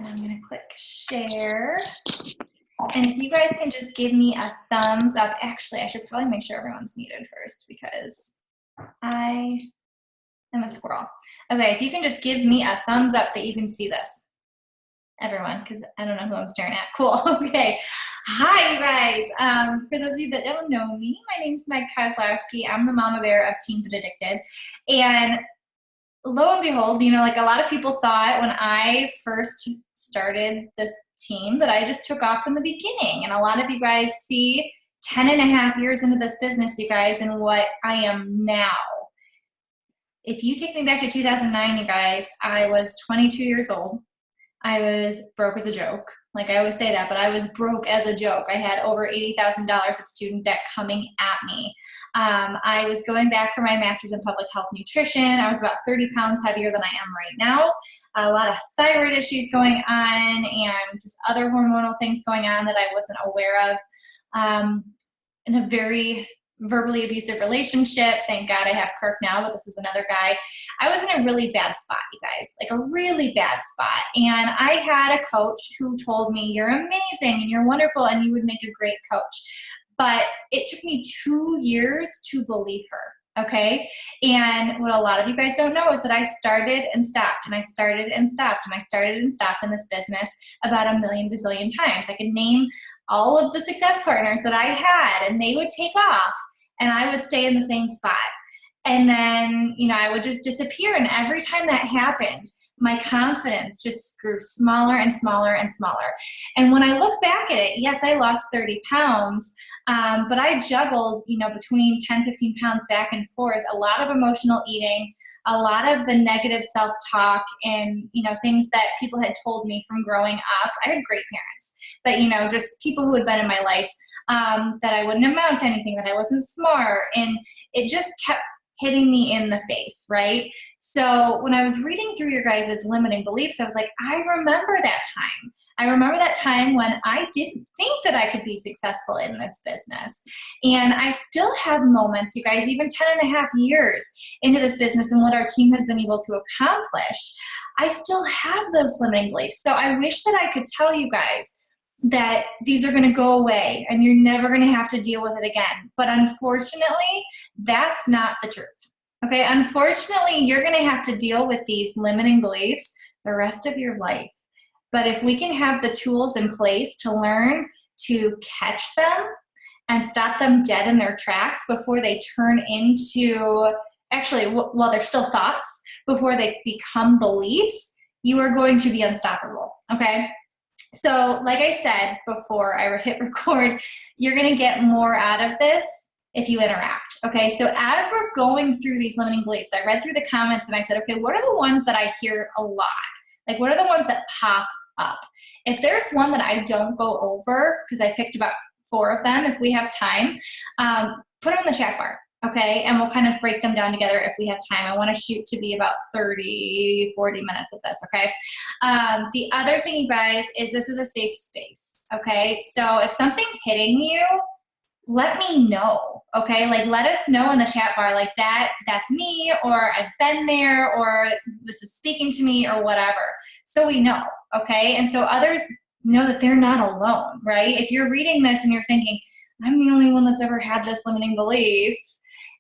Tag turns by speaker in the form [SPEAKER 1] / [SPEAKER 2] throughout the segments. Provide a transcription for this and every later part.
[SPEAKER 1] And I'm gonna click share. And if you guys can just give me a thumbs up. Actually, I should probably make sure everyone's muted first because I am a squirrel. Okay, if you can just give me a thumbs up that you can see this. Everyone, because I don't know who I'm staring at. Cool, okay. Hi, you guys. For those of you that don't know me, my name's Meg Kozlowski. I'm the mama bear of Teen Fitaddicted. And lo and behold, you know, like a lot of people thought when I first started this team that I just took off from the beginning. And a lot of you guys see 10.5 years into this business, you guys, and what I am now. If you take me back to 2009, you guys, I was 22 years old. I was broke as a joke. Like I always say that, but I was broke as a joke. I had over $80,000 of student debt coming at me. I was going back for my master's in public health nutrition. I was about 30 pounds heavier than I am right now. A lot of thyroid issues going on and just other hormonal things going on that I wasn't aware of. In a very verbally abusive relationship. Thank God I have Kirk now, but this was another guy. I was in a really bad spot, you guys, like a really bad spot. And I had a coach who told me, you're amazing and you're wonderful and you would make a great coach. But it took me 2 years to believe her. Okay. And what a lot of you guys don't know is that I started and stopped and I started and stopped and I started and stopped in this business about a million bazillion times. I could name all of the success partners that I had and they would take off and I would stay in the same spot. And then, you know, I would just disappear. And every time that happened, my confidence just grew smaller and smaller and smaller. And when I look back at it, yes, I lost 30 pounds, but I juggled, you know, between 10, 15 pounds back and forth, a lot of emotional eating, a lot of the negative self-talk and, you know, things that people had told me from growing up. I had great parents, but, you know, just people who had been in my life that I wouldn't amount to anything, that I wasn't smart. And it just kept hitting me in the face, right? So when I was reading through your guys' limiting beliefs, I was like, I remember that time. I remember that time when I didn't think that I could be successful in this business. And I still have moments, you guys, even 10.5 years into this business and what our team has been able to accomplish, I still have those limiting beliefs. So I wish that I could tell you guys that these are going to go away and you're never going to have to deal with it again. But unfortunately, that's not the truth. Okay, unfortunately, you're going to have to deal with these limiting beliefs the rest of your life. But if we can have the tools in place to learn to catch them and stop them dead in their tracks before they turn into, actually, while they're still thoughts, before they become beliefs, you are going to be unstoppable, okay? So like I said before I hit record, you're going to get more out of this if you interact. Okay, so as we're going through these limiting beliefs, I read through the comments and I said, okay, what are the ones that I hear a lot? Like, what are the ones that pop up? If there's one that I don't go over, because I picked about 4 of them, if we have time, put them in the chat bar. Okay, and we'll kind of break them down together if we have time. I want to shoot to be about 30, 40 minutes of this, okay? The other thing, you guys, is this is a safe space, okay? So if something's hitting you, let me know, okay? Like, let us know in the chat bar, like, that's me, or I've been there, or this is speaking to me, or whatever. So we know, okay? And so others know that they're not alone, right? If you're reading this and you're thinking, I'm the only one that's ever had this limiting belief,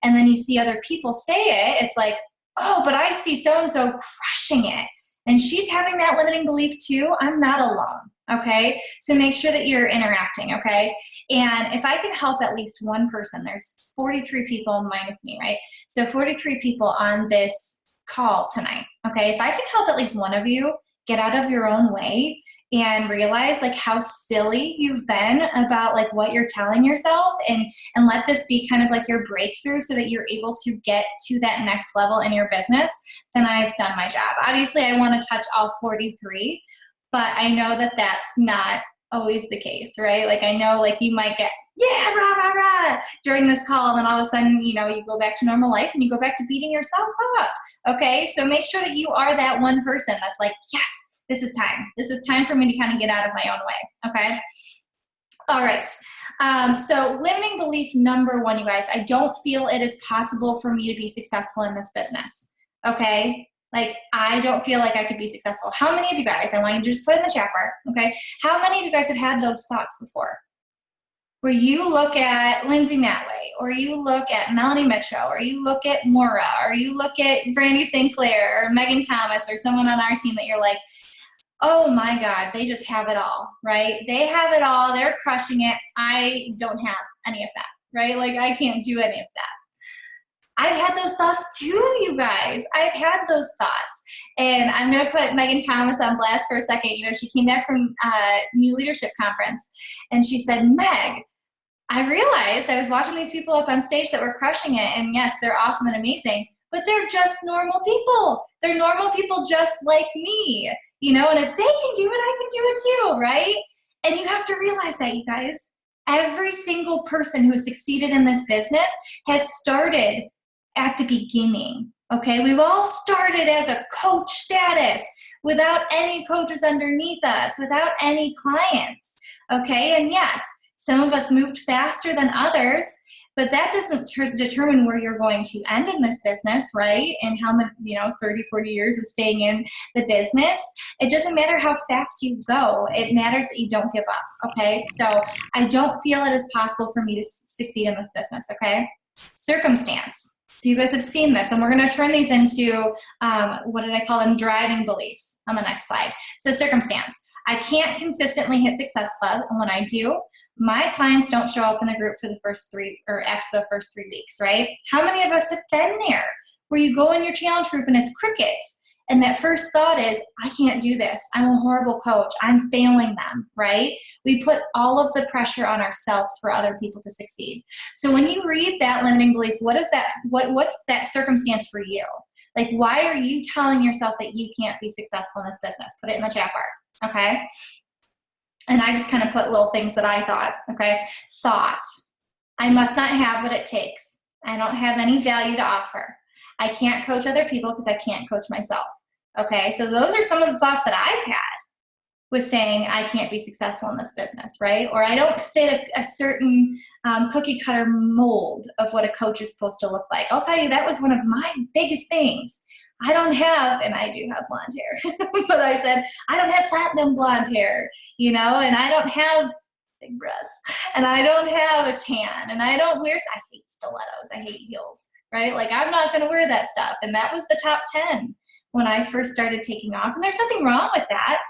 [SPEAKER 1] and then you see other people say it, it's like, oh, but I see so-and-so crushing it. And she's having that limiting belief too. I'm not alone, okay? So make sure that you're interacting, okay? And if I can help at least one person, there's 43 people minus me, right? So 43 people on this call tonight, okay? If I can help at least one of you get out of your own way and realize like how silly you've been about like what you're telling yourself and let this be kind of like your breakthrough so that you're able to get to that next level in your business, then I've done my job. Obviously, I want to touch all 43, but I know that that's not always the case, right? Like I know like you might get, yeah, rah, rah, rah, during this call, and then all of a sudden, you know, you go back to normal life and you go back to beating yourself up, okay? So make sure that you are that one person that's like, yes, this is time. This is time for me to kind of get out of my own way, okay? All right. So limiting belief number 1, you guys, I don't feel it is possible for me to be successful in this business, okay? Like, I don't feel like I could be successful. How many of you guys, I want you to just put it in the chat bar, okay? How many of you guys have had those thoughts before? Where you look at Lindsay Matway, or you look at Melanie Mitchell, or you look at Maura, or you look at Brandy St. Clair, or Megan Thomas, or someone on our team that you're like, oh my God, they just have it all, right? They have it all, they're crushing it. I don't have any of that, right? Like, I can't do any of that. I've had those thoughts too, you guys. I've had those thoughts. And I'm going to put Megan Thomas on blast for a second. You know, she came back from New Leadership Conference, and she said, Meg, I realized I was watching these people up on stage that were crushing it, and yes, they're awesome and amazing, but they're just normal people. They're normal people just like me, you know, and if they can do it, I can do it too, right? And you have to realize that, you guys. Every single person who has succeeded in this business has started at the beginning, okay? We've all started as a coach status without any coaches underneath us, without any clients, okay? And yes, some of us moved faster than others, but that doesn't determine where you're going to end in this business, right? And how many, 30, 40 years of staying in the business. It doesn't matter how fast you go. It matters that you don't give up, okay? So I don't feel it is possible for me to succeed in this business, okay? Circumstance. So you guys have seen this, and we're going to turn these into, what did I call them? Driving beliefs on the next slide. So circumstance. I can't consistently hit Success Club, and when I do, my clients don't show up in the group for the first 3 or after the first 3 weeks, right? How many of us have been there where you go in your challenge group and it's crickets, and that first thought is, I can't do this. I'm a horrible coach. I'm failing them, right? We put all of the pressure on ourselves for other people to succeed. So when you read that limiting belief, what's that circumstance for you? Like, why are you telling yourself that you can't be successful in this business? Put it in the chat bar, okay? And I just kind of put little things that I thought, okay? Thought, I must not have what it takes. I don't have any value to offer. I can't coach other people because I can't coach myself, okay? So those are some of the thoughts that I've had with saying I can't be successful in this business, right? Or I don't fit a certain cookie cutter mold of what a coach is supposed to look like. I'll tell you, that was one of my biggest things. I don't have, and I do have blonde hair, but I said, I don't have platinum blonde hair, and I don't have big breasts, and I don't have a tan, and I hate stilettos, I hate heels, right? Like, I'm not going to wear that stuff. And that was the top 10 when I first started taking off. And there's nothing wrong with that.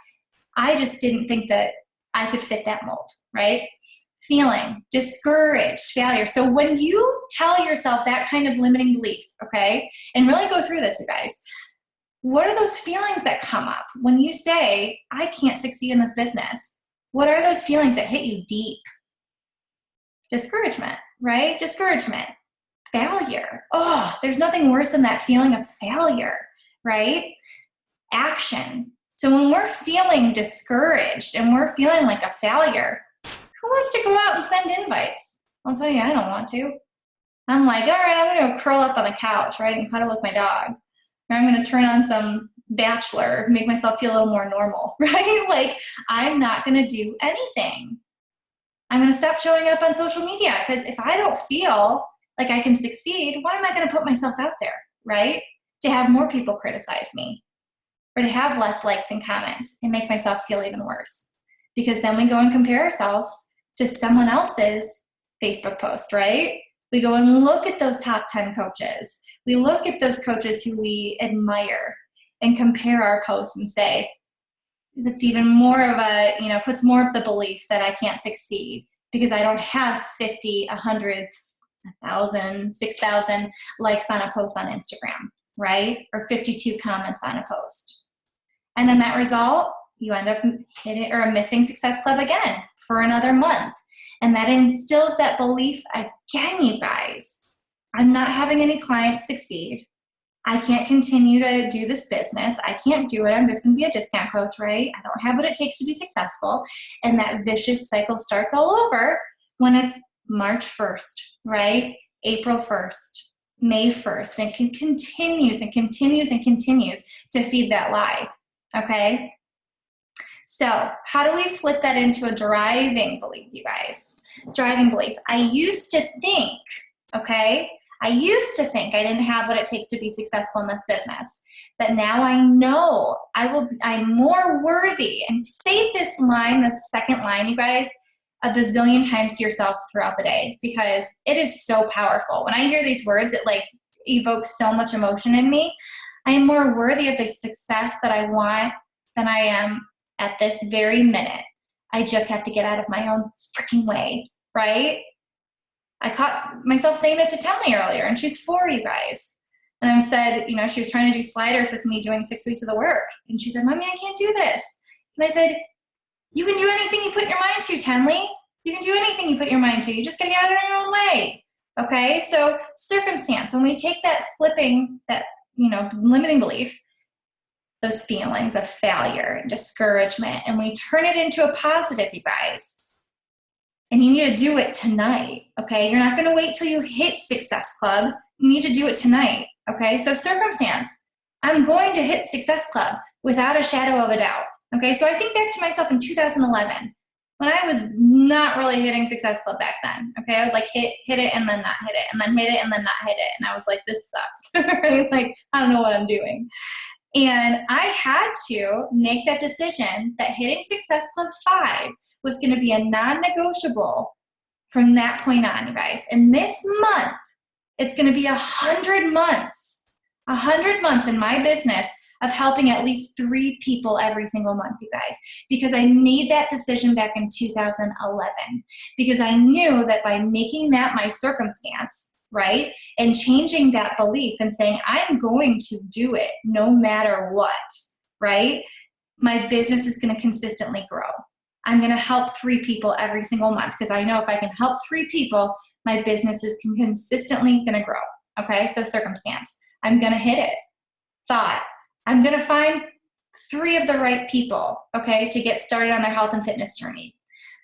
[SPEAKER 1] I just didn't think that I could fit that mold, right? Feeling discouraged, failure. So when you tell yourself that kind of limiting belief, okay, and really go through this, you guys, what are those feelings that come up when you say, I can't succeed in this business? What are those feelings that hit you deep? Discouragement, right? Discouragement. Failure. Oh, there's nothing worse than that feeling of failure, right? Action. So when we're feeling discouraged and we're feeling like a failure, who wants to go out and send invites? I'll tell you, I don't want to. I'm like, all right, I'm going to go curl up on the couch, right, and cuddle with my dog. Or I'm going to turn on some Bachelor, make myself feel a little more normal, right? Like, I'm not going to do anything. I'm going to stop showing up on social media, because if I don't feel like I can succeed, why am I going to put myself out there, right? To have more people criticize me, or to have less likes and comments and make myself feel even worse. Because then we go and compare ourselves to someone else's Facebook post, right? We go and look at those top 10 coaches. We look at those coaches who we admire and compare our posts and say, it's even more of a, puts more of the belief that I can't succeed because I don't have 50, 100, 1,000, 6,000 likes on a post on Instagram, right? Or 52 comments on a post. And then that result, you end up missing Success Club again for another month. And that instills that belief again, you guys. I'm not having any clients succeed. I can't continue to do this business. I can't do it. I'm just going to be a discount coach, right? I don't have what it takes to be successful. And that vicious cycle starts all over when it's March 1st, right? April 1st, May 1st, and it continues and continues and continues to feed that lie, okay? So how do we flip that into a driving belief, you guys? Driving belief. I used to think, okay? I used to think I didn't have what it takes to be successful in this business. but now I know I'm more worthy. And say this line, the second line, you guys, a bazillion times to yourself throughout the day, because it is so powerful. When I hear these words, it like evokes so much emotion in me. I am more worthy of the success that I want than I am at this very minute. I just have to get out of my own freaking way, right? I caught myself saying it to Telly earlier, and she's 4, you guys. And I said, you know, she was trying to do sliders with me doing 6 weeks of the work. And she said, Mommy, I can't do this. And I said, you can do anything you put your mind to, Tenley. You can do anything you put your mind to. You just got to get out of your own way. Okay? So circumstance, when we take that flipping, that, you know, limiting belief, those feelings of failure and discouragement, and we turn it into a positive, you guys. And you need to do it tonight, okay? You're not going to wait till you hit Success Club. You need to do it tonight, okay? So circumstance, I'm going to hit Success Club without a shadow of a doubt, okay? So I think back to myself in 2011 when I was not really hitting Success Club back then, okay? I would like hit it and then not hit it, and then hit it and then not hit it. And I was like, this sucks, right? Like, I don't know what I'm doing. And I had to make that decision that hitting Success Club 5 was going to be a non-negotiable from that point on, you guys. And this month, it's going to be 100 months in my business of helping at least 3 people every single month, you guys, because I made that decision back in 2011, because I knew that by making that my circumstance, right, and changing that belief and saying, I'm going to do it no matter what, right, my business is going to consistently grow. I'm going to help 3 people every single month, because I know if I can help 3 people, my business is consistently going to grow. Okay, so circumstance, I'm going to hit it. Thought, I'm going to find 3 of the right people, okay, to get started on their health and fitness journey.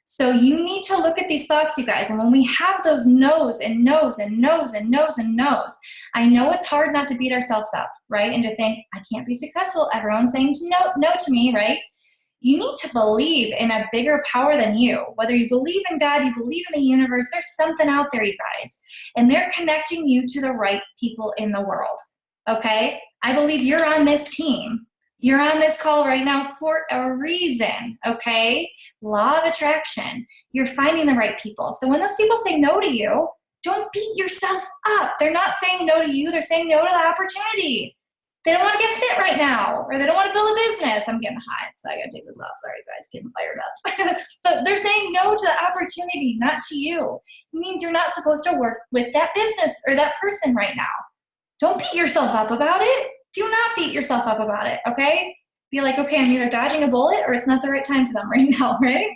[SPEAKER 1] So you need to look at these thoughts, you guys, and when we have those no's and no's and no's and no's and no's, I know it's hard not to beat ourselves up, right, and to think, I can't be successful. Everyone's saying no to me, right? You need to believe in a bigger power than you. Whether you believe in God, you believe in the universe, there's something out there, you guys, and they're connecting you to the right people in the world, okay? I believe you're on this team. You're on this call right now for a reason, okay? Law of attraction. You're finding the right people. So when those people say no to you, don't beat yourself up. They're not saying no to you. They're saying no to the opportunity. They don't want to get fit right now, or they don't want to build a business. I'm getting hot, so I got to take this off. Sorry, guys, getting fired up. But they're saying no to the opportunity, not to you. It means you're not supposed to work with that business or that person right now. Don't beat yourself up about it. Do not beat yourself up about it, okay? Be like, okay, I'm either dodging a bullet or it's not the right time for them right now, right?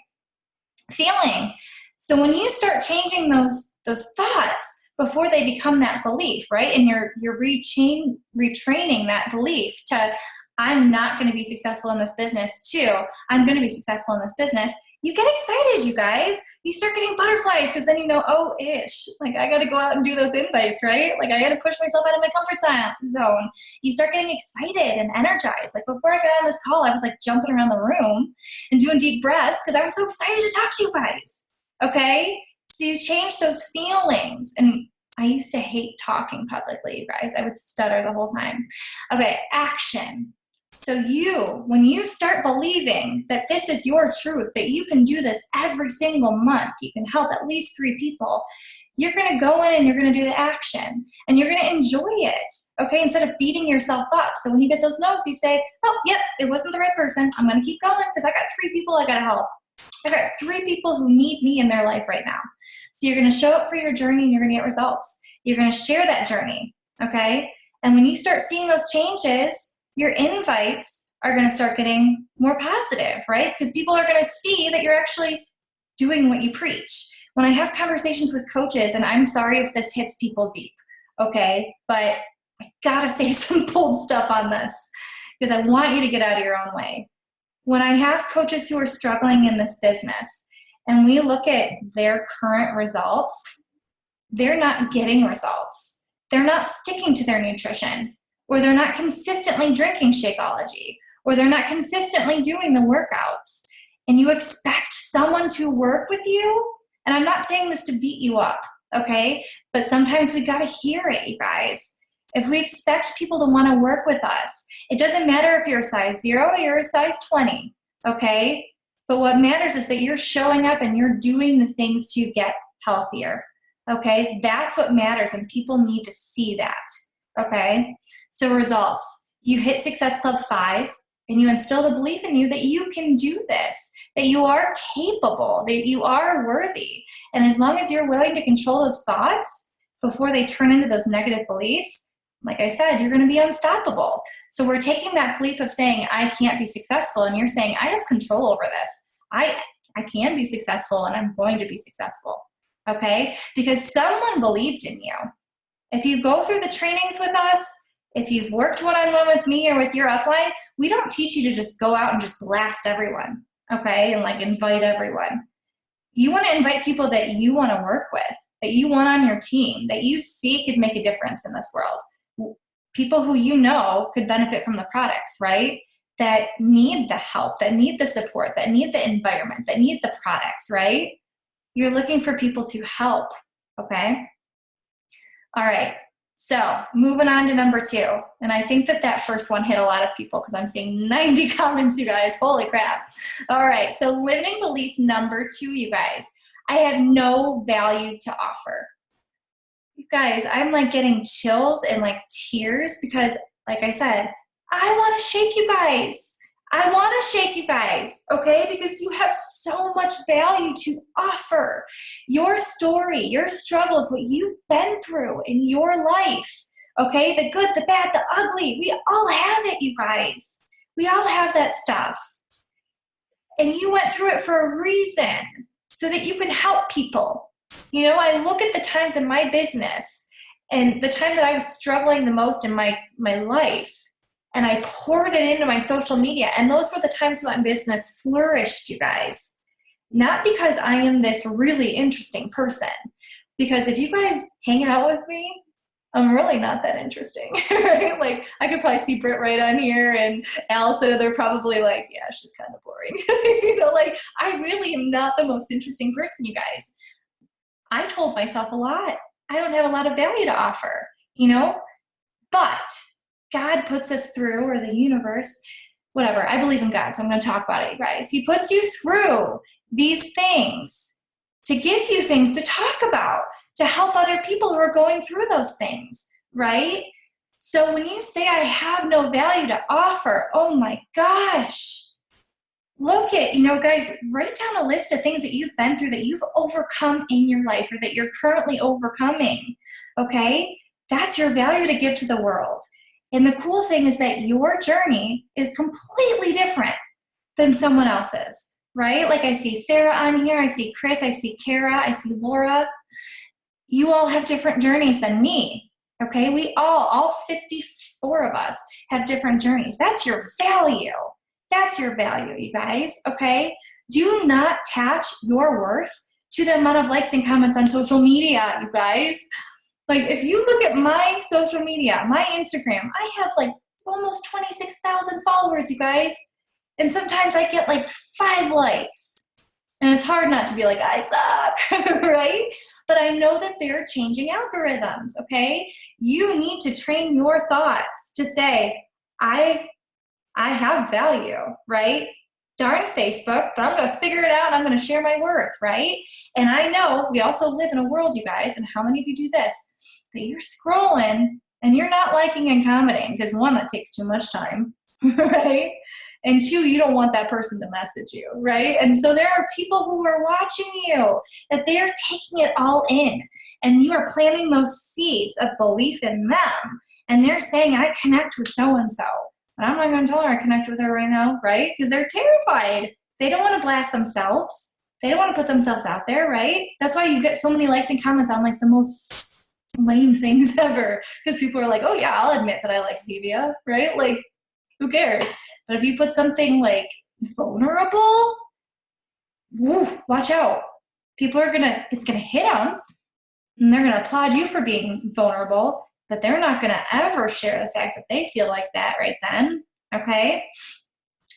[SPEAKER 1] Feeling. So when you start changing those thoughts before they become that belief, right? And you're retraining that belief to, I'm not going to be successful in this business, to, I'm going to be successful in this business. You get excited, you guys. You start getting butterflies, because then you know, oh, like I got to go out and do those invites, right? Like I got to push myself out of my comfort zone. You start getting excited and energized. Like before I got on this call, I was like jumping around the room and doing deep breaths because I was so excited to talk to you guys, okay? So you change those feelings. And I used to hate talking publicly, you guys. I would stutter the whole time. Okay, action. So when you start believing that this is your truth, that you can do this every single month, you can help at least 3 people, you're going to go in and you're going to do the action, and you're going to enjoy it, okay, instead of beating yourself up. So when you get those no's, you say, oh, yep, it wasn't the right person. I'm going to keep going because I got 3 people I got to help. I got 3 people who need me in their life right now. So you're going to show up for your journey and you're going to get results. You're going to share that journey, okay? And when you start seeing those changes, your invites are going to start getting more positive, right? Because people are going to see that you're actually doing what you preach. When I have conversations with coaches, and I'm sorry if this hits people deep, okay? But I got to say some bold stuff on this because I want you to get out of your own way. When I have coaches who are struggling in this business and we look at their current results, they're not getting results. They're not sticking to their nutrition, or they're not consistently drinking Shakeology, or they're not consistently doing the workouts. And you expect someone to work with you? And I'm not saying this to beat you up, okay? But sometimes we got to hear it, you guys. If we expect people to want to work with us It doesn't matter if you're a size 0 or you're a size 20, okay? But what matters is that you're showing up and you're doing the things to get healthier, okay? That's what matters, and people need to see that, okay? So results. You hit Success Club 5, and you instill the belief in you that you can do this, that you are capable, that you are worthy. And as long as you're willing to control those thoughts before they turn into those negative beliefs, like I said, you're going to be unstoppable. So we're taking that belief of saying, I can't be successful, and you're saying, I have control over this. I can be successful, and I'm going to be successful, okay? Because someone believed in you. If you go through the trainings with us, if you've worked one-on-one with me or with your upline, we don't teach you to just go out and just blast everyone, okay, and like invite everyone. You want to invite people that you want to work with, that you want on your team, that you see could make a difference in this world. People who you know could benefit from the products, right? That need the help, that need the support, that need the environment, that need the products, right? You're looking for people to help, okay? All right, so moving on to number 2. And I think that first one hit a lot of people because I'm seeing 90 comments, you guys. Holy crap. All right, so limiting belief number 2, you guys. I have no value to offer. You guys, I'm like getting chills and like tears because, like I said, I want to shake you guys. I want to shake you guys, okay? Because you have so much value to offer. Your story, your struggles, what you've been through in your life, okay? The good, the bad, the ugly. We all have it, you guys. We all have that stuff. And you went through it for a reason, so that you can help people. You know, I look at the times in my business and the time that I was struggling the most in my life, and I poured it into my social media. And those were the times that my business flourished, you guys. Not because I am this really interesting person. Because if you guys hang out with me, I'm really not that interesting, right? Like, I could probably see Britt right on here and Allison, they're probably like, yeah, she's kind of boring. You know, like, I really am not the most interesting person, you guys. I told myself a lot. I don't have a lot of value to offer, you know? But God puts us through, or the universe, whatever. I believe in God, so I'm going to talk about it, you guys. He puts you through these things to give you things to talk about, to help other people who are going through those things, right? So when you say I have no value to offer, oh my gosh. Look at, you know, guys, write down a list of things that you've been through, that you've overcome in your life, or that you're currently overcoming, okay? That's your value to give to the world. And the cool thing is that your journey is completely different than someone else's, right? Like, I see Sarah on here, I see Chris, I see Kara, I see Laura. You all have different journeys than me, okay? We all 54 of us have different journeys. That's your value. That's your value, you guys, okay? Do not attach your worth to the amount of likes and comments on social media, you guys. Like, if you look at my social media, my Instagram, I have like almost 26,000 followers, you guys. And sometimes I get like 5 likes. And it's hard not to be like, I suck, right? But I know that they're changing algorithms, okay? You need to train your thoughts to say, I have value, right? Darn Facebook, but I'm going to figure it out. I'm going to share my worth, right? And I know we also live in a world, you guys, and how many of you do this, that you're scrolling and you're not liking and commenting, because 1, that takes too much time, right? And 2, you don't want that person to message you, right? And so there are people who are watching you, that they are taking it all in, and you are planting those seeds of belief in them, and they're saying, I connect with so-and-so. And I'm not going to tell her I connect with her right now, right? Because they're terrified. They don't want to blast themselves. They don't want to put themselves out there, right? That's why you get so many likes and comments on like the most lame things ever. Because people are like, oh yeah, I'll admit that I like stevia, right? Like, who cares? But if you put something like vulnerable, woo, watch out. People are it's going to hit them, and they're going to applaud you for being vulnerable. But they're not going to ever share the fact that they feel like that right then, okay?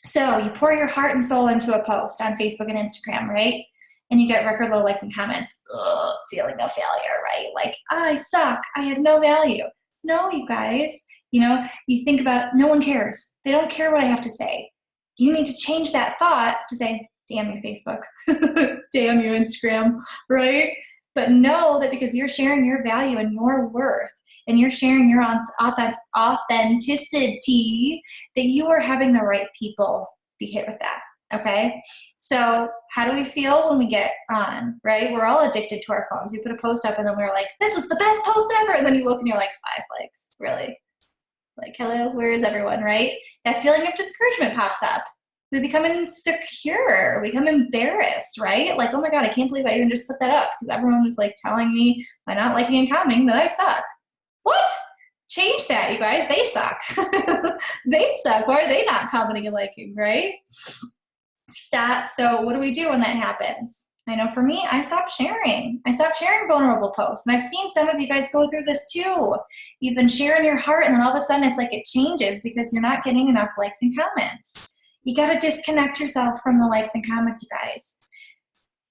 [SPEAKER 1] So you pour your heart and soul into a post on Facebook and Instagram, right? And you get record low likes and comments. Ugh, feeling of failure, right? Like, I suck. I have no value. No, you guys. You know, you think about, no one cares. They don't care what I have to say. You need to change that thought to say, damn you, Facebook. Damn you, Instagram, right? But know that because you're sharing your value and your worth, and you're sharing your authenticity, that you are having the right people be hit with that, okay? So how do we feel when we get on, right? We're all addicted to our phones. You put a post up and then we're like, this was the best post ever. And then you look and you're like, 5 likes, really? Like, hello, where is everyone, right? That feeling of discouragement pops up. We become insecure, we become embarrassed, right? Like, oh my God, I can't believe I even just put that up because everyone was like telling me by not liking and commenting that I suck. What? Change that, you guys. They suck. They suck. Why are they not commenting and liking, right? So what do we do when that happens? I know for me, I stopped sharing. I stopped sharing vulnerable posts. And I've seen some of you guys go through this too. You've been sharing your heart and then all of a sudden it's like it changes because you're not getting enough likes and comments. You got to disconnect yourself from the likes and comments, you guys.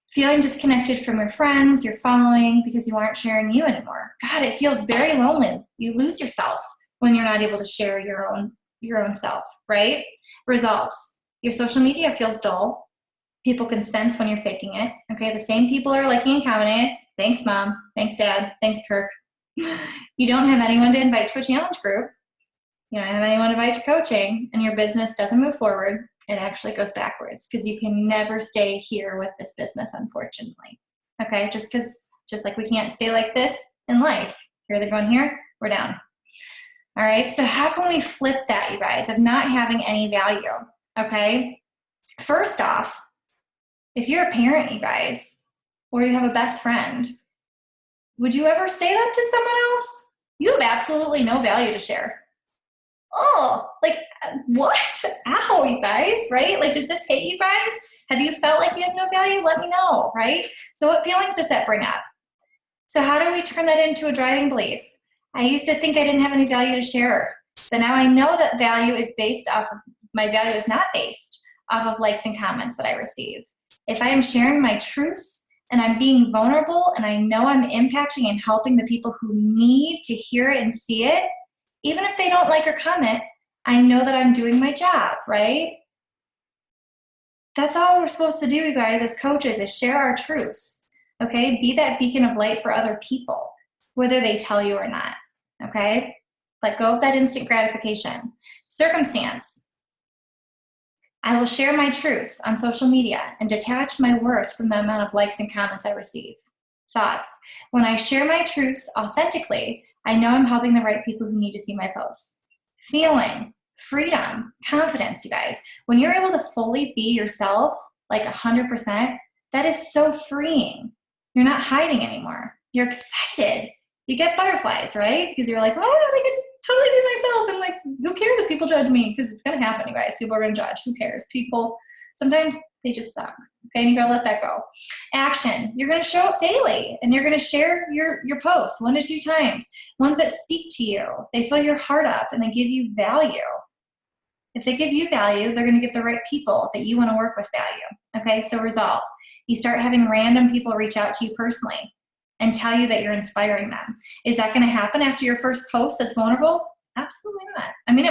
[SPEAKER 1] Feeling disconnected from your friends, your following, because you aren't sharing you anymore. God, it feels very lonely. You lose yourself when you're not able to share your own self, right? Results. Your social media feels dull. People can sense when you're faking it. Okay, the same people are liking and commenting it. Thanks, Mom. Thanks, Dad. Thanks, Kirk. You don't have anyone to invite to a challenge group. You don't have anyone to invite to coaching, and your business doesn't move forward. It actually goes backwards because you can never stay here with this business, unfortunately. Okay, just like we can't stay like this in life. Here they're going here, we're down. All right, so how can we flip that, you guys, of not having any value? Okay, first off, if you're a parent, you guys, or you have a best friend, would you ever say that to someone else? You have absolutely no value to share. Oh, like, what? Ow, you guys, right? Like, does this hit you guys? Have you felt like you have no value? Let me know, right? So what feelings does that bring up? So how do we turn that into a driving belief? I used to think I didn't have any value to share, but now I know that value is based off of, my value is not based off of likes and comments that I receive. If I am sharing my truths and I'm being vulnerable and I know I'm impacting and helping the people who need to hear it and see it, even if they don't like or comment, I know that I'm doing my job, right? That's all we're supposed to do, you guys, as coaches, is share our truths, okay? Be that beacon of light for other people, whether they tell you or not, okay? Let go of that instant gratification. Circumstance. I will share my truths on social media and detach my worth from the amount of likes and comments I receive. Thoughts. When I share my truths authentically, I know I'm helping the right people who need to see my posts. Feeling, freedom, confidence, you guys. When you're able to fully be yourself, like 100%, that is so freeing. You're not hiding anymore. You're excited. You get butterflies, right? Because you're like, oh, I get to totally be myself. And like, who cares if people judge me? Because it's going to happen, you guys. People are going to judge. Who cares? People, sometimes they just suck. Okay, and you gotta let that go. Action. You're gonna show up daily and you're gonna share your posts 1 to 2 times. Ones that speak to you. They fill your heart up and they give you value. If they give you value, they're gonna give the right people that you wanna work with value. Okay, so result. You start having random people reach out to you personally and tell you that you're inspiring them. Is that gonna happen after your first post that's vulnerable? Absolutely not. I mean,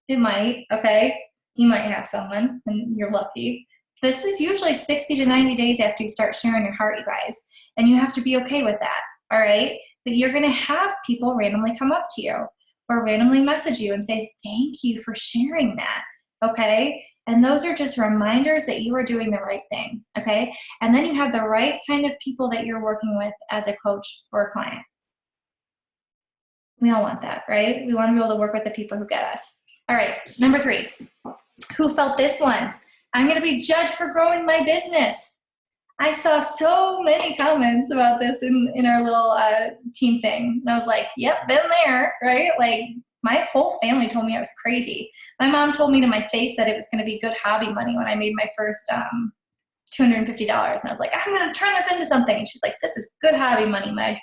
[SPEAKER 1] it might, okay? You might have someone and you're lucky. This is usually 60 to 90 days after you start sharing your heart, you guys. And you have to be okay with that, all right? But you're gonna have people randomly come up to you or randomly message you and say, thank you for sharing that, okay? And those are just reminders that you are doing the right thing, okay? And then you have the right kind of people that you're working with as a coach or a client. We all want that, right? We want to be able to work with the people who get us. All right, number 3. Who felt this one? I'm going to be judged for growing my business. I saw so many comments about this in our little team thing. And I was like, yep, been there, right? Like, my whole family told me I was crazy. My mom told me to my face that it was going to be good hobby money when I made my first $250. And I was like, I'm going to turn this into something. And she's like, this is good hobby money, Meg.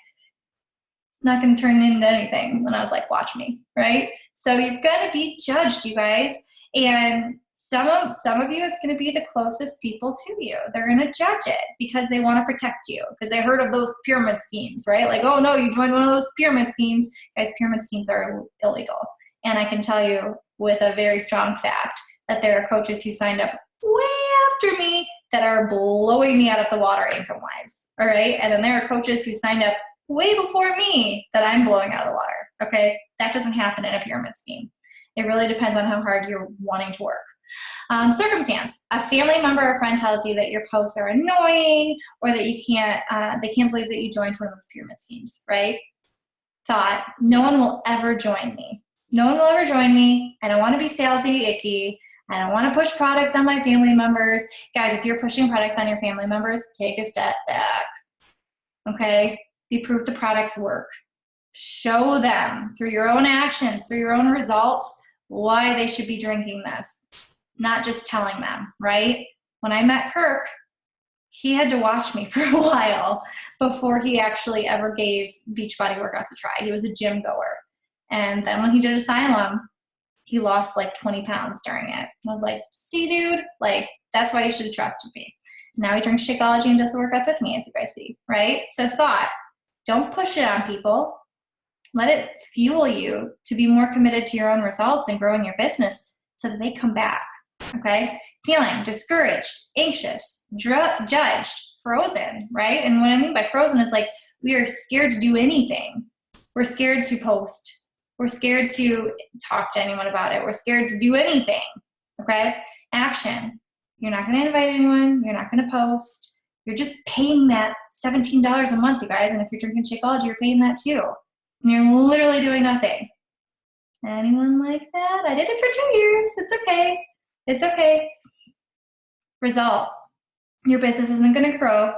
[SPEAKER 1] Not going to turn it into anything. And I was like, watch me, right? So you're going to be judged, you guys. And some of you, it's going to be the closest people to you. They're going to judge it because they want to protect you, because they heard of those pyramid schemes, right? Like, oh no, you joined one of those pyramid schemes. Guys, pyramid schemes are illegal. And I can tell you with a very strong fact that there are coaches who signed up way after me that are blowing me out of the water income-wise, all right? And then there are coaches who signed up way before me that I'm blowing out of the water, okay? That doesn't happen in a pyramid scheme. It really depends on how hard you're wanting to work. Circumstance, a family member or friend tells you that your posts are annoying or that you can't, they can't believe that you joined one of those pyramid schemes, right? Thought, no one will ever join me. No one will ever join me. I don't want to be salesy, icky. I don't want to push products on my family members. Guys, if you're pushing products on your family members, take a step back, okay? You prove the products work. Show them through your own actions, through your own results, why they should be drinking this. Not just telling them, right? When I met Kirk, he had to watch me for a while before he actually ever gave Beachbody workouts a try. He was a gym goer. And then when he did Asylum, he lost like 20 pounds during it. I was like, see, dude, like, that's why you should have trusted me. Now he drinks Shakeology and does the workouts with me, as you guys see, right? So thought, don't push it on people. Let it fuel you to be more committed to your own results and growing your business so that they come back, okay? Feeling discouraged, anxious, judged, frozen, right? And what I mean by frozen is like we are scared to do anything. We're scared to post. We're scared to talk to anyone about it. We're scared to do anything, okay? Action. You're not going to invite anyone. You're not going to post. You're just paying that $17 a month, you guys. And if you're drinking Shakeology, you're paying that too. And you're literally doing nothing. Anyone like that? I did it for 2 years. It's okay. It's okay. Result. Your business isn't going to grow.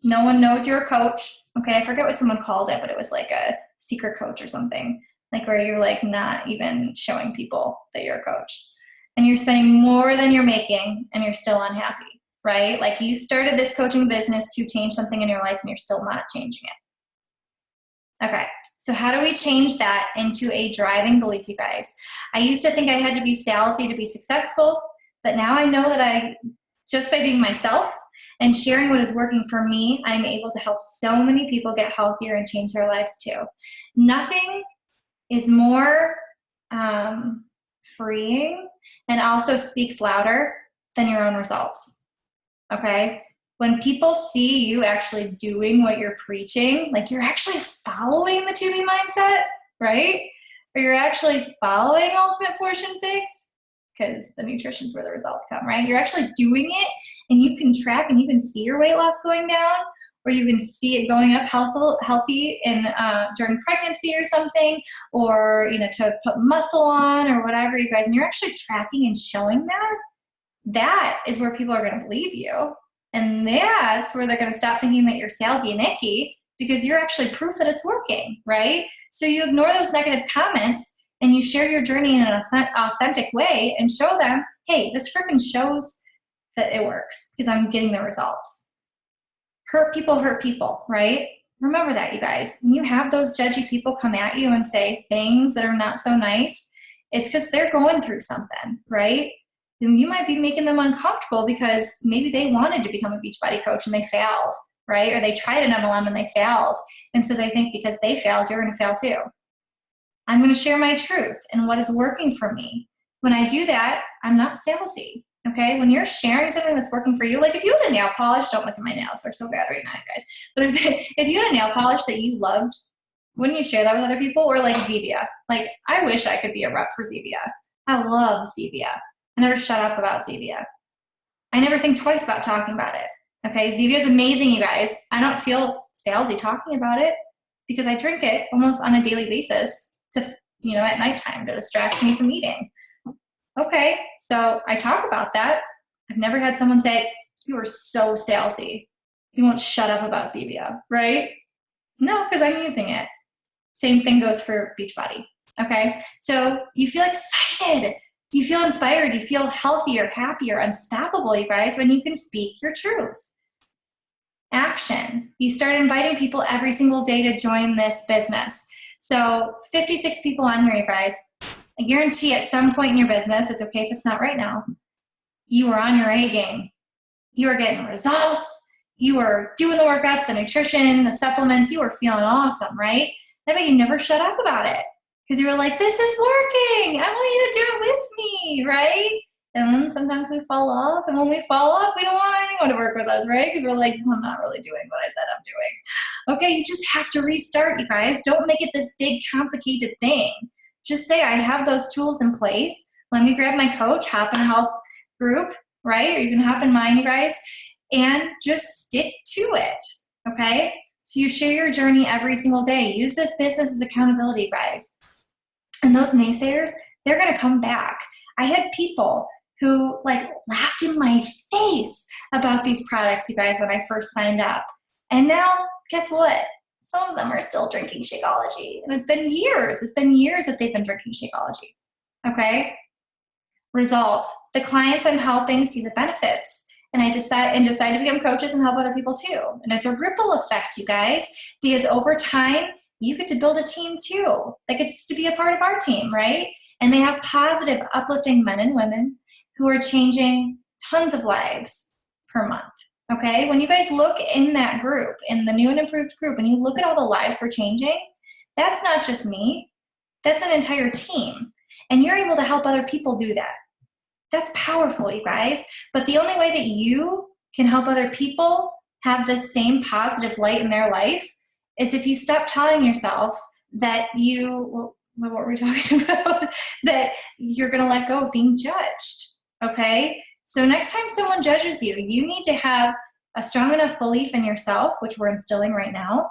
[SPEAKER 1] No one knows you're a coach. Okay, I forget what someone called it, but it was like a secret coach or something. Like where you're like not even showing people that you're a coach. And you're spending more than you're making and you're still unhappy, right? Like you started this coaching business to change something in your life and you're still not changing it. Okay, so how do we change that into a driving belief, you guys? I used to think I had to be salesy to be successful, but now I know that just by being myself and sharing what is working for me, I'm able to help so many people get healthier and change their lives too. Nothing is more freeing and also speaks louder than your own results, okay? When people see you actually doing what you're preaching, like you're actually following the 2B mindset, right? Or you're actually following Ultimate Portion Fix, because the nutrition's where the results come, right? You're actually doing it and you can track and you can see your weight loss going down, or you can see it going up healthy in during pregnancy or something, or to put muscle on or whatever, you guys, and you're actually tracking and showing that is where people are going to believe you. And that's where they're going to stop thinking that you're salesy and icky, because you're actually proof that it's working, right? So you ignore those negative comments and you share your journey in an authentic way and show them, hey, this freaking shows that it works because I'm getting the results. Hurt people, right? Remember that, you guys. When you have those judgy people come at you and say things that are not so nice, it's because they're going through something, right? And you might be making them uncomfortable because maybe they wanted to become a Beachbody coach and they failed, right? Or they tried an MLM and they failed. And so they think because they failed, you're going to fail too. I'm going to share my truth and what is working for me. When I do that, I'm not salesy. Okay, when you're sharing something that's working for you, like if you had a nail polish, don't look at my nails, they're so bad right now, guys. But if you had a nail polish that you loved, wouldn't you share that with other people? Or like Zevia. Like, I wish I could be a rep for Zevia. I love Zevia. I never shut up about Zevia. I never think twice about talking about it. Okay, Zevia is amazing, you guys. I don't feel salesy talking about it because I drink it almost on a daily basis to, at nighttime to distract me from eating. Okay, so I talk about that. I've never had someone say, you are so salesy. You won't shut up about Zevia, right? No, because I'm using it. Same thing goes for Beachbody, okay? So you feel excited. You feel inspired. You feel healthier, happier, unstoppable, you guys, when you can speak your truth. Action. You start inviting people every single day to join this business. So 56 people on here, you guys. I guarantee at some point in your business, it's okay if it's not right now, you are on your A game. You are getting results. You are doing the workouts, the nutrition, the supplements. You are feeling awesome, right? I bet you never shut up about it because you were like, this is working. I want you to do it with me, right? And then sometimes we fall off, and when we fall off, we don't want anyone to work with us, right? Because we're like, I'm not really doing what I said I'm doing. Okay, you just have to restart, you guys. Don't make it this big, complicated thing. Just say, I have those tools in place. Let me grab my coach, hop in a health group, right? Or you can hop in mine, you guys, and just stick to it, okay? So you share your journey every single day. Use this business as accountability, guys. And those naysayers, they're gonna come back. I had people who like laughed in my face about these products, you guys, when I first signed up. And now, guess what? Some of them are still drinking Shakeology. And it's been years. It's been years that they've been drinking Shakeology. Okay? Results. The clients I'm helping see the benefits. And I decide to become coaches and help other people too. And it's a ripple effect, you guys, because over time, you get to build a team too that gets to be a part of our team, right? And they have positive, uplifting men and women who are changing tons of lives per month, okay? When you guys look in that group, in the new and improved group, and you look at all the lives we're changing, that's not just me. That's an entire team. And you're able to help other people do that. That's powerful, you guys. But the only way that you can help other people have the same positive light in their life is if you stop telling yourself that what were we talking about? That you're going to let go of being judged, okay? So next time someone judges you, you need to have a strong enough belief in yourself, which we're instilling right now,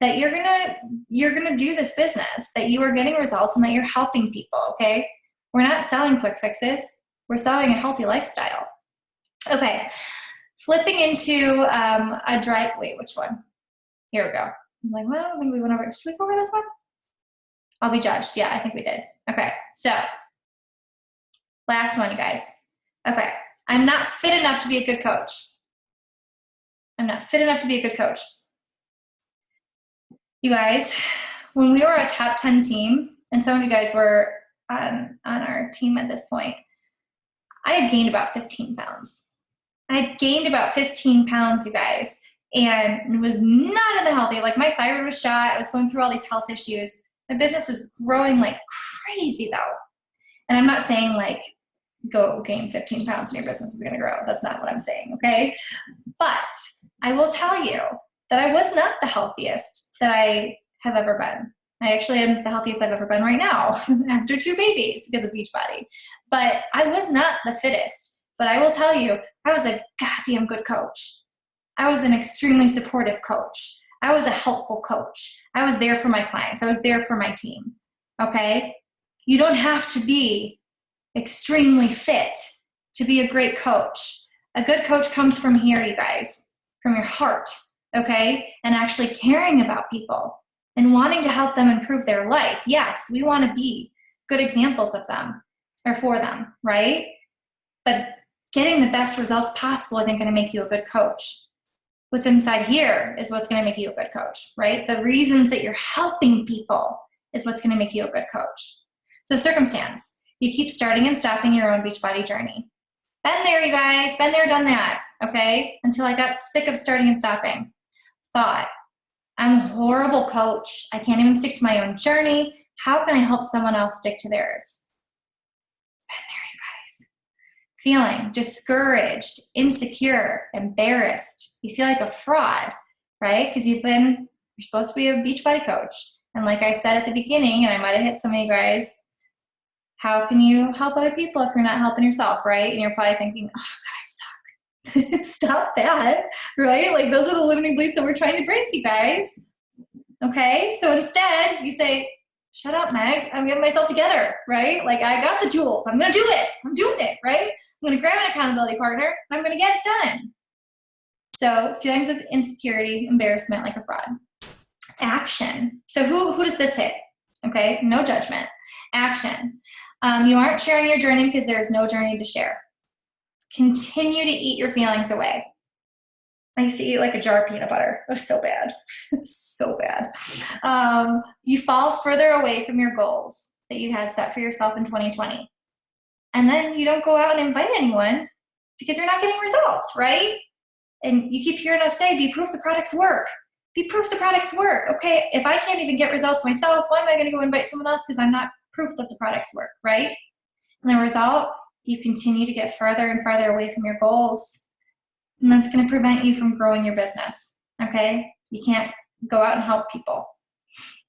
[SPEAKER 1] that you're gonna do this business, that you are getting results, and that you're helping people, okay? We're not selling quick fixes. We're selling a healthy lifestyle. Okay, flipping into which one? Here we go. I was like, well, I think we went over, did we go over this one? I'll be judged. Yeah, I think we did. Okay, so last one, you guys. Okay, I'm not fit enough to be a good coach. I'm not fit enough to be a good coach. You guys, when we were a top 10 team, and some of you guys were on our team at this point, I had gained about 15 pounds. I had gained about 15 pounds, you guys, and was not in the healthy. Like my thyroid was shot. I was going through all these health issues. My business was growing like crazy though. And I'm not saying like go gain 15 pounds and your business is going to grow. That's not what I'm saying, okay? But I will tell you that I was not the healthiest that I have ever been. I actually am the healthiest I've ever been right now after 2 babies because of Beachbody. But I was not the fittest. But I will tell you, I was a goddamn good coach. I was an extremely supportive coach. I was a helpful coach. I was there for my clients. I was there for my team, okay? You don't have to be extremely fit to be a great coach. A good coach comes from here, you guys, from your heart, okay? And actually caring about people and wanting to help them improve their life. Yes, we want to be good examples of them or for them, right? But getting the best results possible isn't going to make you a good coach. What's inside here is what's going to make you a good coach, right? The reasons that you're helping people is what's going to make you a good coach. So circumstance, you keep starting and stopping your own Beachbody journey. Been there, you guys, been there, done that, okay? Until I got sick of starting and stopping. Thought, I'm a horrible coach. I can't even stick to my own journey. How can I help someone else stick to theirs? Been there, you guys. Feeling discouraged, insecure, embarrassed. You feel like a fraud, right? Because you're supposed to be a Beachbody coach. And like I said at the beginning, and I might have hit some of you guys, how can you help other people if you're not helping yourself, right? And you're probably thinking, oh, God, I suck. Stop that, right? Like those are the limiting beliefs that we're trying to break, you guys. Okay, so instead you say, shut up, Meg. I'm getting myself together, right? Like I got the tools. I'm going to do it. I'm doing it, right? I'm going to grab an accountability partner and I'm going to get it done. So feelings of insecurity, embarrassment, like a fraud. Action. So who does this hit? Okay, no judgment. Action. You aren't sharing your journey because there is no journey to share. Continue to eat your feelings away. I used to eat like a jar of peanut butter. It was so bad. So bad. You fall further away from your goals that you had set for yourself in 2020. And then you don't go out and invite anyone because you're not getting results, right? And you keep hearing us say, be proof the products work. be proof the products work. Okay, if I can't even get results myself, why am I going to go invite someone else? Because I'm not proof that the products work, right? And the result, you continue to get further and farther away from your goals. And that's going to prevent you from growing your business, okay? You can't go out and help people.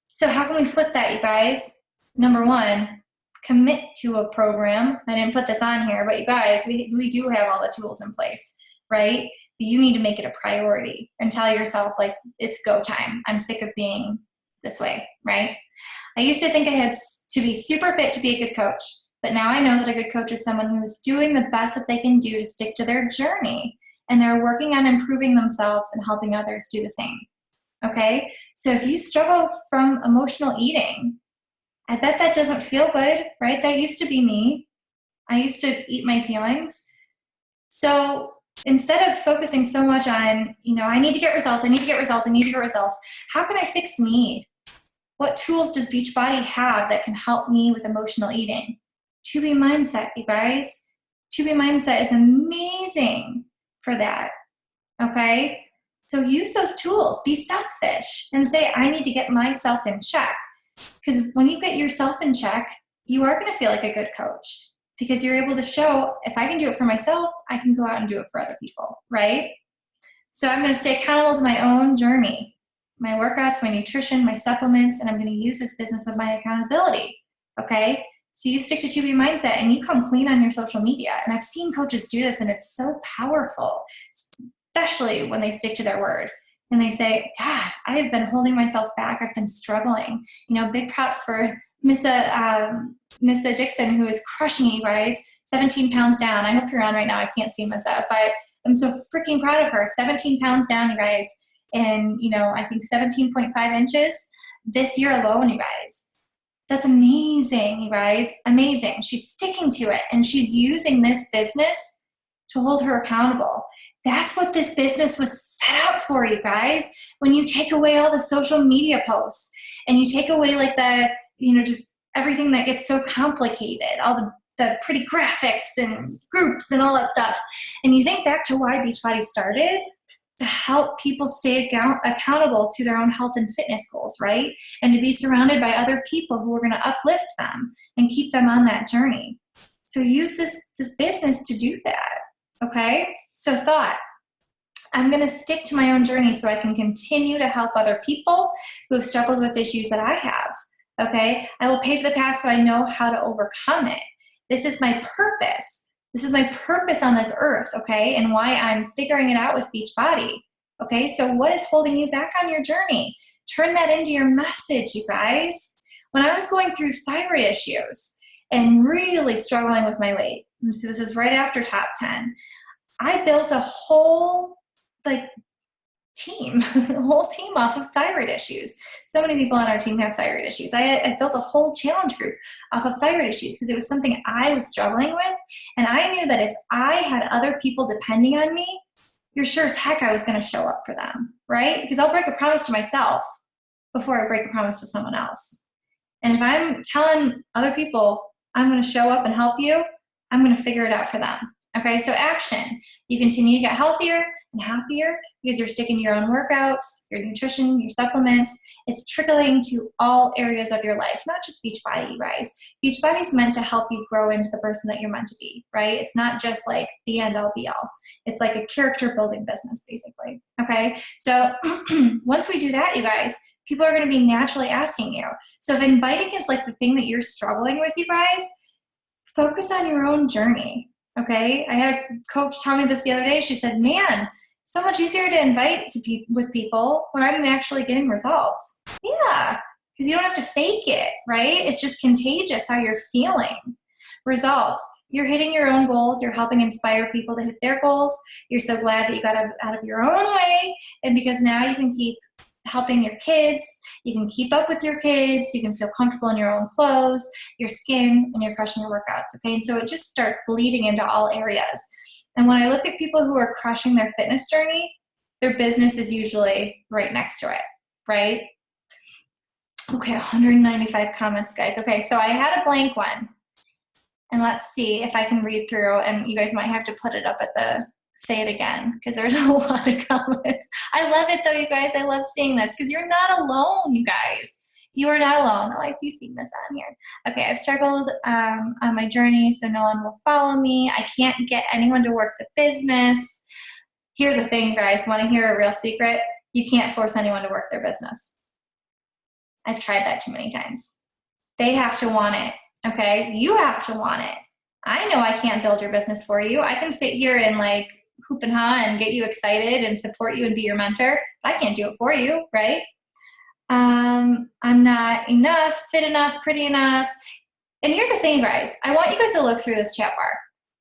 [SPEAKER 1] So how can we flip that, you guys? Number one, commit to a program. I didn't put this on here, but you guys, we do have all the tools in place, right? But you need to make it a priority and tell yourself, like, it's go time. I'm sick of being this way, right? I used to think I had to be super fit to be a good coach, but now I know that a good coach is someone who is doing the best that they can do to stick to their journey, and they're working on improving themselves and helping others do the same, okay? So if you struggle from emotional eating, I bet that doesn't feel good, right? That used to be me. I used to eat my feelings. So instead of focusing so much on, I need to get results, how can I fix me? What tools does Beachbody have that can help me with emotional eating? 2B Mindset, you guys. 2B Mindset is amazing for that, okay? So use those tools. Be selfish and say, I need to get myself in check. Because when you get yourself in check, you are going to feel like a good coach, because you're able to show, if I can do it for myself, I can go out and do it for other people, right? So I'm going to stay accountable to my own journey, my workouts, my nutrition, my supplements, and I'm going to use this business of my accountability, okay? So you stick to 2B Mindset and you come clean on your social media. And I've seen coaches do this, and it's so powerful, especially when they stick to their word. And they say, God, I have been holding myself back. I've been struggling. Big props for Missa Dixon, who is crushing it, you guys. 17 pounds down. I hope you're on right now. I can't see Missa, but I'm so freaking proud of her. 17 pounds down, you guys. And, I think 17.5 inches this year alone, you guys. That's amazing, you guys. Amazing. She's sticking to it, and she's using this business to hold her accountable. That's what this business was set up for, you guys. When you take away all the social media posts and you take away like the, just everything that gets so complicated, all the pretty graphics and groups and all that stuff. And you think back to why Beachbody started, to help people stay accountable to their own health and fitness goals, right? And to be surrounded by other people who are going to uplift them and keep them on that journey. So use this business to do that. Okay, so thought, I'm going to stick to my own journey so I can continue to help other people who have struggled with issues that I have. Okay, I will pay for the past so I know how to overcome it. This is my purpose. This is my purpose on this earth, okay, and why I'm figuring it out with Beachbody. Okay, so what is holding you back on your journey? Turn that into your message, you guys. When I was going through thyroid issues and really struggling with my weight, so this was right after Top 10, I built a whole team, a whole team off of thyroid issues. So many people on our team have thyroid issues. I built a whole challenge group off of thyroid issues because it was something I was struggling with. And I knew that if I had other people depending on me, you're sure as heck I was going to show up for them, right? Because I'll break a promise to myself before I break a promise to someone else. And if I'm telling other people I'm going to show up and help you, I'm going to figure it out for them. Okay, so action. You continue to get healthier and happier because you're sticking to your own workouts, your nutrition, your supplements. It's trickling to all areas of your life, not just Beachbody, you guys. Beachbody is meant to help you grow into the person that you're meant to be, right? It's not just like the end all be all. It's like a character building business, basically. Okay, so once we do that, you guys, people are going to be naturally asking you. So if inviting is like the thing that you're struggling with, you guys, focus on your own journey. Okay, I had a coach tell me this the other day. She said, man, so much easier to invite with people when I'm actually getting results. Yeah, because you don't have to fake it, right? It's just contagious how you're feeling. Results. You're hitting your own goals. You're helping inspire people to hit their goals. You're so glad that you got out of your own way. And because now you can keep helping your kids, you can keep up with your kids, you can feel comfortable in your own clothes, your skin, and you're crushing your workouts, okay? And so it just starts bleeding into all areas. And when I look at people who are crushing their fitness journey, their business is usually right next to it, right? Okay, 195 comments, guys. Okay, so I had a blank one. And let's see if I can read through, and you guys might have to put it up at say it again because there's a lot of comments. I love it though, you guys. I love seeing this because you're not alone, you guys. You are not alone. Oh, I do see this on here. Okay, I've struggled on my journey, so no one will follow me. I can't get anyone to work the business. Here's the thing, guys. Want to hear a real secret? You can't force anyone to work their business. I've tried that too many times. They have to want it, okay? You have to want it. I know I can't build your business for you. I can sit here and like hoop and ha and get you excited and support you and be your mentor. But I can't do it for you, right? I'm not enough, fit enough, pretty enough. And here's the thing, guys. I want you guys to look through this chat bar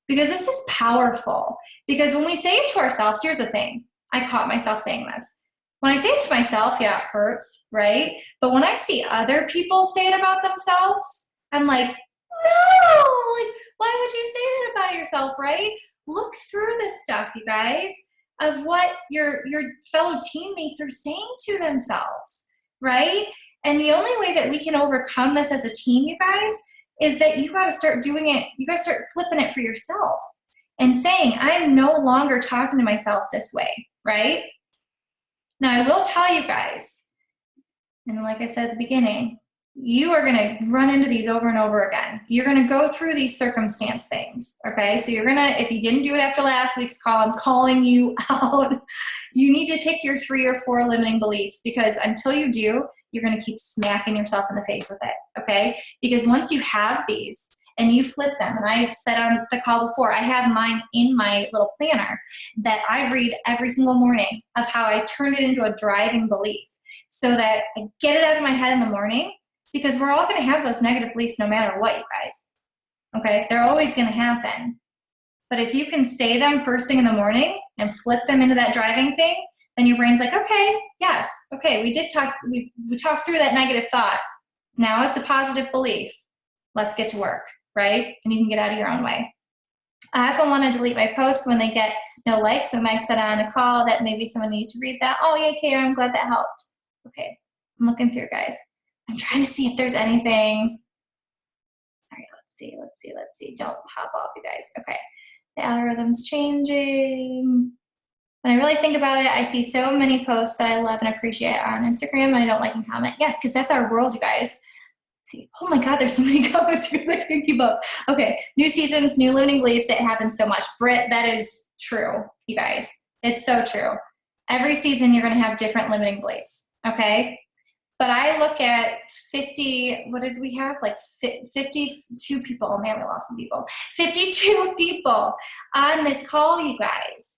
[SPEAKER 1] because this is powerful. Because when we say it to ourselves, here's the thing. I caught myself saying this. When I say it to myself, yeah, it hurts, right? But when I see other people say it about themselves, I'm like, no, like, why would you say that about yourself, right? Look through this stuff, you guys, of what your fellow teammates are saying to themselves, right? And the only way that we can overcome this as a team, you guys, is that you got to start doing it. You got to start flipping it for yourself and saying, I'm no longer talking to myself this way, right? Now, I will tell you guys, and like I said at the beginning, you are going to run into these over and over again. You're going to go through these circumstance things, okay? So you're going to, if you didn't do it after last week's call, I'm calling you out. You need to pick your 3 or 4 limiting beliefs because until you do, you're going to keep smacking yourself in the face with it, okay? Because once you have these and you flip them, and I said on the call before, I have mine in my little planner that I read every single morning of how I turn it into a driving belief so that I get it out of my head in the morning. Because we're all going to have those negative beliefs no matter what, you guys. Okay? They're always going to happen. But if you can say them first thing in the morning and flip them into that driving thing, then your brain's like, okay, yes, okay, we talked through that negative thought. Now it's a positive belief. Let's get to work, right? And you can get out of your own way. I often want to delete my posts when they get no likes. So Meg said on a call that maybe someone needed to read that. Oh, yeah, Kara, I'm glad that helped. Okay, I'm looking through, guys. I'm trying to see if there's anything. All right, let's see. Don't hop off, you guys. Okay, the algorithm's changing. When I really think about it, I see so many posts that I love and appreciate on Instagram, and I don't like and comment. Yes, because that's our world, you guys. Let's see, oh my God, there's so many comments here that I can't keep up. Okay, new seasons, new limiting beliefs. It happens so much. Britt, that is true, you guys. It's so true. Every season, you're going to have different limiting beliefs. Okay. But I look at 50, what did we have? Like 52 people. Oh man, we lost some people. 52 people on this call, you guys.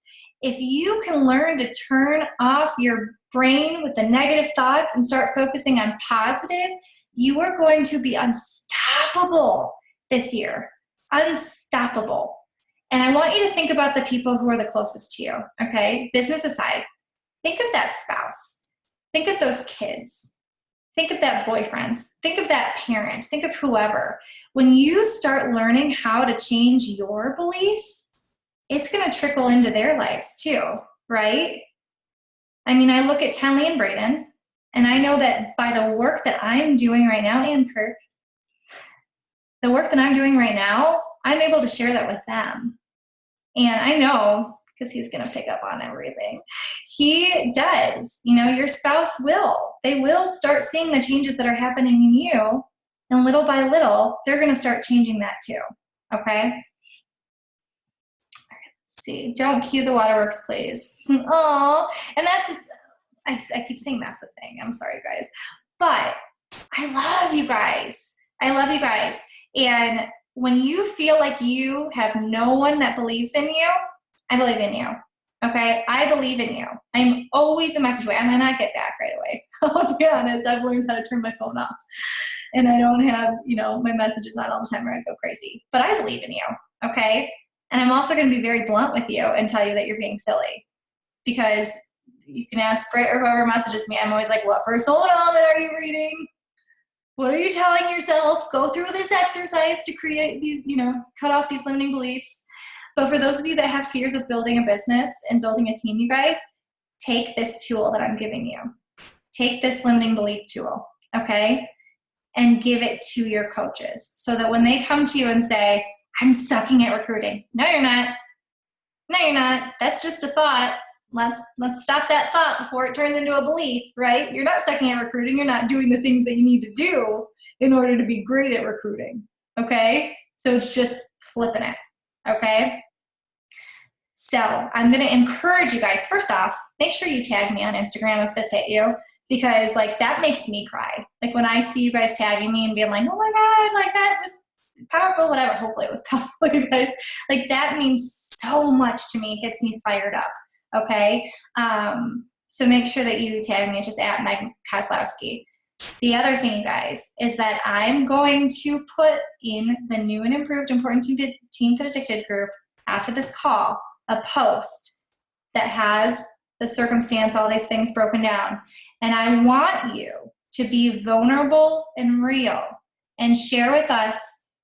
[SPEAKER 1] If you can learn to turn off your brain with the negative thoughts and start focusing on positive, you are going to be unstoppable this year. Unstoppable. And I want you to think about the people who are the closest to you, okay? Business aside, think of that spouse. Think of those kids. Think of that boyfriend. Think of that parent. Think of whoever. When you start learning how to change your beliefs, it's going to trickle into their lives too, right? I mean, I look at Tenley and Braden, and I know that by the work that I'm doing right now, and Kirk, the work that I'm doing right now, I'm able to share that with them. And I know, because he's going to pick up on everything. He does. You know, your spouse will. They will start seeing the changes that are happening in you, and little by little, they're going to start changing that too. Okay? All right, let's see. Don't cue the waterworks, please. Oh, and that's, I keep saying that's the thing. I'm sorry, guys. But I love you guys. I love you guys. And when you feel like you have no one that believes in you, I believe in you, okay? I believe in you. I'm always a message away. I might not get back right away. I'll be honest. I've learned how to turn my phone off. And I don't have, my messages on all the time or I go crazy. But I believe in you, okay? And I'm also going to be very blunt with you and tell you that you're being silly. Because you can ask Britt or whoever messages me. I'm always like, what personal development are you reading? What are you telling yourself? Go through this exercise to create these, cut off these limiting beliefs. But for those of you that have fears of building a business and building a team, you guys, take this tool that I'm giving you. Take this limiting belief tool, okay? And give it to your coaches so that when they come to you and say, I'm sucking at recruiting. No, you're not. No, you're not. That's just a thought. Let's stop that thought before it turns into a belief, right? You're not sucking at recruiting. You're not doing the things that you need to do in order to be great at recruiting, okay? So it's just flipping it, okay? So I'm going to encourage you guys, first off, make sure you tag me on Instagram if this hit you, because like that makes me cry. Like when I see you guys tagging me and being like, oh my God, like that was powerful, whatever. Hopefully it was powerful, you guys. Like that means so much to me. It gets me fired up. Okay. So make sure that you tag me. It's just at Meg Kozlowski. The other thing, you guys, is that I'm going to put in the new and improved Important Team Fitaddicted group after this call a post that has the circumstance, all these things broken down. And I want you to be vulnerable and real and share with us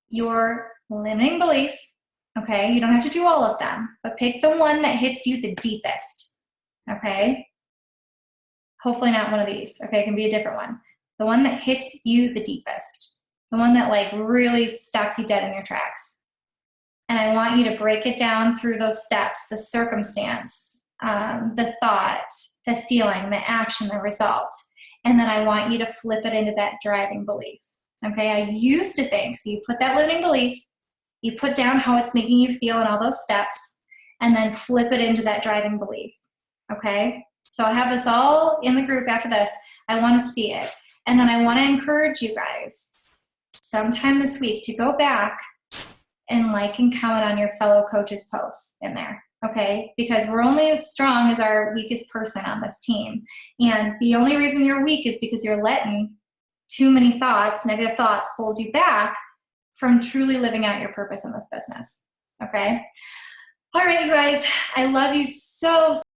[SPEAKER 1] your limiting belief. Okay, you don't have to do all of them, but pick the one that hits you the deepest. Okay, hopefully not one of these. Okay, it can be a different one. The one that hits you the deepest, the one that like really stops you dead in your tracks. And I want you to break it down through those steps, the circumstance, the thought, the feeling, the action, the result. And then I want you to flip it into that driving belief. Okay, I used to think, so you put that limiting belief, you put down how it's making you feel in all those steps, and then flip it into that driving belief. Okay, so I have this all in the group after this. I want to see it. And then I want to encourage you guys sometime this week to go back and like and comment on your fellow coaches' posts in there, okay? Because we're only as strong as our weakest person on this team. And the only reason you're weak is because you're letting too many thoughts, negative thoughts, hold you back from truly living out your purpose in this business, okay? All right, you guys, I love you so